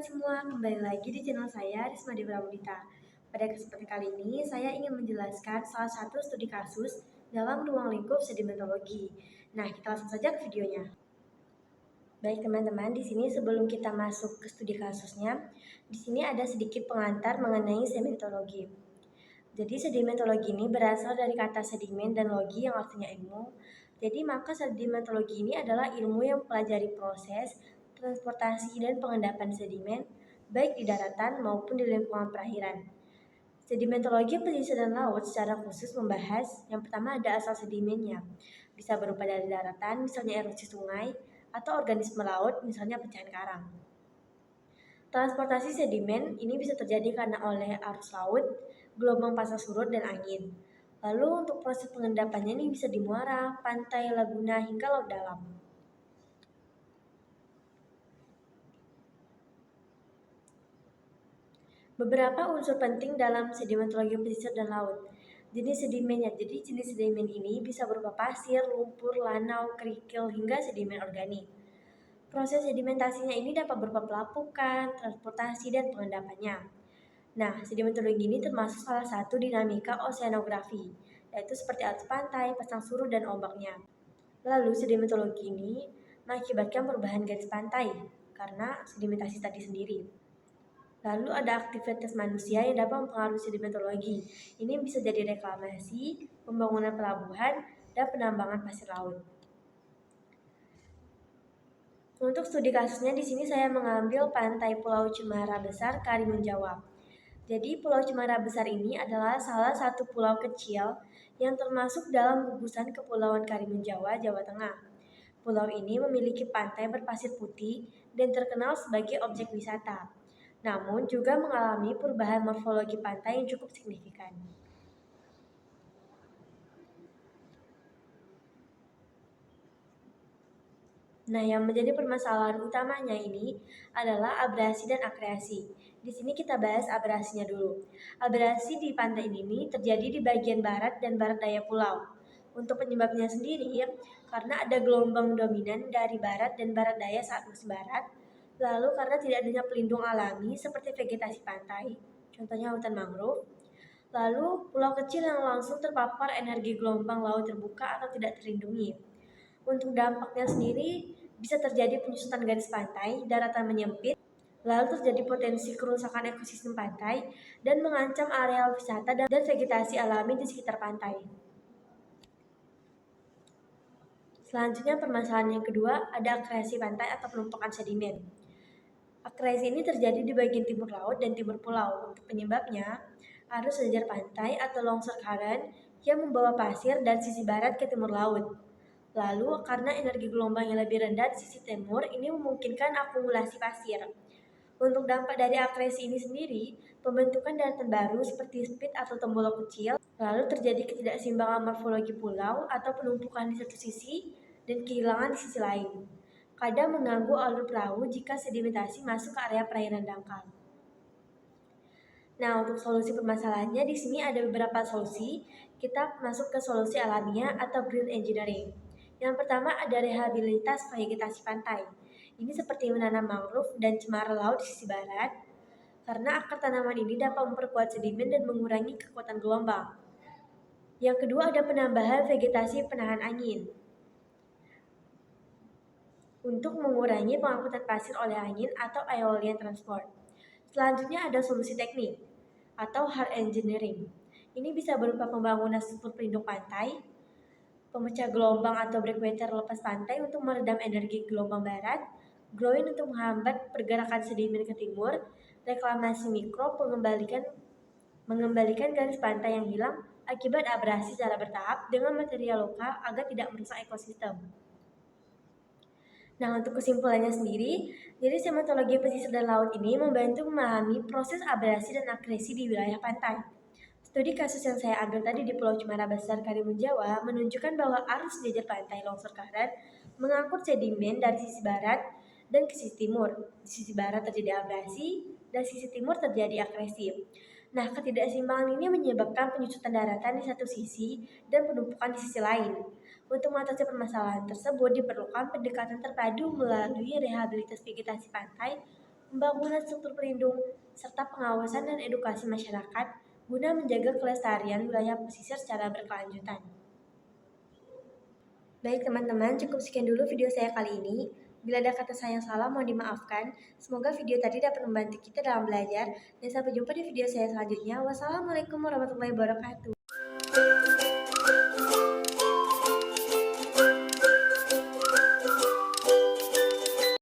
semua, kembali lagi di channel saya, Risma Dewi Pramudita. Pada kesempatan kali ini, saya ingin menjelaskan salah satu studi kasus dalam ruang lingkup sedimentologi. Nah, kita langsung saja ke videonya. Baik teman-teman, di sini sebelum kita masuk ke studi kasusnya, di sini ada sedikit pengantar mengenai sedimentologi. Jadi sedimentologi ini berasal dari kata sedimen dan logi yang artinya ilmu. Jadi maka sedimentologi ini adalah ilmu yang mempelajari proses, transportasi, dan pengendapan sedimen, baik di daratan maupun di lingkungan perairan. Sedimentologi pesisir dan laut secara khusus membahas yang pertama ada asal sedimennya. Bisa berupa dari daratan, misalnya erosi sungai, atau organisme laut, misalnya pecahan karang. Transportasi sedimen ini bisa terjadi karena oleh arus laut, gelombang pasang surut, dan angin. Lalu untuk proses pengendapannya ini bisa di muara, pantai, laguna, hingga laut dalam. Beberapa unsur penting dalam sedimentologi pesisir dan laut. Jenis sedimennya, jadi jenis sedimen ini bisa berupa pasir, lumpur, lanau, kerikil, hingga sedimen organik. Proses sedimentasinya ini dapat berupa pelapukan, transportasi, dan pengendapannya. Nah, sedimentologi ini termasuk salah satu dinamika oseanografi, yaitu seperti arus pantai, pasang surut, dan ombaknya. Lalu, sedimentologi ini mengakibatkan perubahan garis pantai karena sedimentasi tadi sendiri. Lalu ada aktivitas manusia yang dapat mempengaruhi sedimentologi. Ini bisa jadi reklamasi, pembangunan pelabuhan, dan penambangan pasir laut. Untuk studi kasusnya di sini saya mengambil pantai Pulau Cemara Besar, Karimun Jawa. Jadi Pulau Cemara Besar ini adalah salah satu pulau kecil yang termasuk dalam gugusan Kepulauan Karimun Jawa, Jawa Tengah. Pulau ini memiliki pantai berpasir putih dan terkenal sebagai objek wisata. Namun juga mengalami perubahan morfologi pantai yang cukup signifikan. Nah, yang menjadi permasalahan utamanya ini adalah abrasi dan akreasi. Di sini kita bahas abrasinya dulu. Abrasi di pantai ini terjadi di bagian barat dan barat daya pulau. Untuk penyebabnya sendiri, karena ada gelombang dominan dari barat dan barat daya saat musim barat, lalu karena tidak adanya pelindung alami seperti vegetasi pantai, contohnya hutan mangrove, lalu pulau kecil yang langsung terpapar energi gelombang laut terbuka atau tidak terlindungi. Untuk dampaknya sendiri, bisa terjadi penyusutan garis pantai, daratan menyempit, lalu terjadi potensi kerusakan ekosistem pantai, dan mengancam area wisata dan vegetasi alami di sekitar pantai. Selanjutnya permasalahan yang kedua, ada akresi pantai atau penumpukan sedimen. Akresi ini terjadi di bagian timur laut dan timur pulau. Untuk penyebabnya, arus sejajar pantai atau longsor current yang membawa pasir dari sisi barat ke timur laut. Lalu, karena energi gelombang yang lebih rendah di sisi timur, ini memungkinkan akumulasi pasir. Untuk dampak dari akresi ini sendiri, pembentukan daratan baru seperti spit atau tembolok kecil, lalu terjadi ketidakseimbangan morfologi pulau atau penumpukan di satu sisi dan kehilangan di sisi lain. Kadang mengganggu alur perahu jika sedimentasi masuk ke area perairan dangkal. Nah, untuk solusi permasalahannya di sini ada beberapa solusi. Kita masuk ke solusi alamiah atau green engineering. Yang pertama ada rehabilitas vegetasi pantai. Ini seperti menanam mangrove dan cemara laut di sisi barat, karena akar tanaman ini dapat memperkuat sedimen dan mengurangi kekuatan gelombang. Yang kedua ada penambahan vegetasi penahan angin untuk mengurangi pengangkutan pasir oleh angin atau aeolian transport. Selanjutnya ada solusi teknik atau hard engineering. Ini bisa berupa pembangunan struktur pelindung pantai, pemecah gelombang atau breakwater lepas pantai untuk meredam energi gelombang barat, groin untuk menghambat pergerakan sedimen ke timur, reklamasi mikro mengembalikan garis pantai yang hilang akibat abrasi secara bertahap dengan material lokal agar tidak merusak ekosistem. Nah, untuk kesimpulannya sendiri, jadi sedimentologi pesisir dan laut ini membantu memahami proses abrasi dan akresi di wilayah pantai. Studi kasus yang saya ambil tadi di Pulau Cemara Besar, Karimun Jawa menunjukkan bahwa arus sejajar pantai longsor current mengangkut sedimen dari sisi barat dan ke sisi timur. Di sisi barat terjadi abrasi dan sisi timur terjadi akresi. Nah, ketidakseimbangan ini menyebabkan penyusutan daratan di satu sisi dan penumpukan di sisi lain. Untuk mengatasi permasalahan tersebut diperlukan pendekatan terpadu melalui rehabilitasi vegetasi pantai, pembangunan struktur pelindung, serta pengawasan dan edukasi masyarakat guna menjaga kelestarian wilayah pesisir secara berkelanjutan. Baik teman-teman, cukup sekian dulu video saya kali ini. Bila ada kata saya yang salah, mohon dimaafkan. Semoga video tadi dapat membantu kita dalam belajar. Dan sampai jumpa di video saya selanjutnya. Wassalamualaikum warahmatullahi wabarakatuh.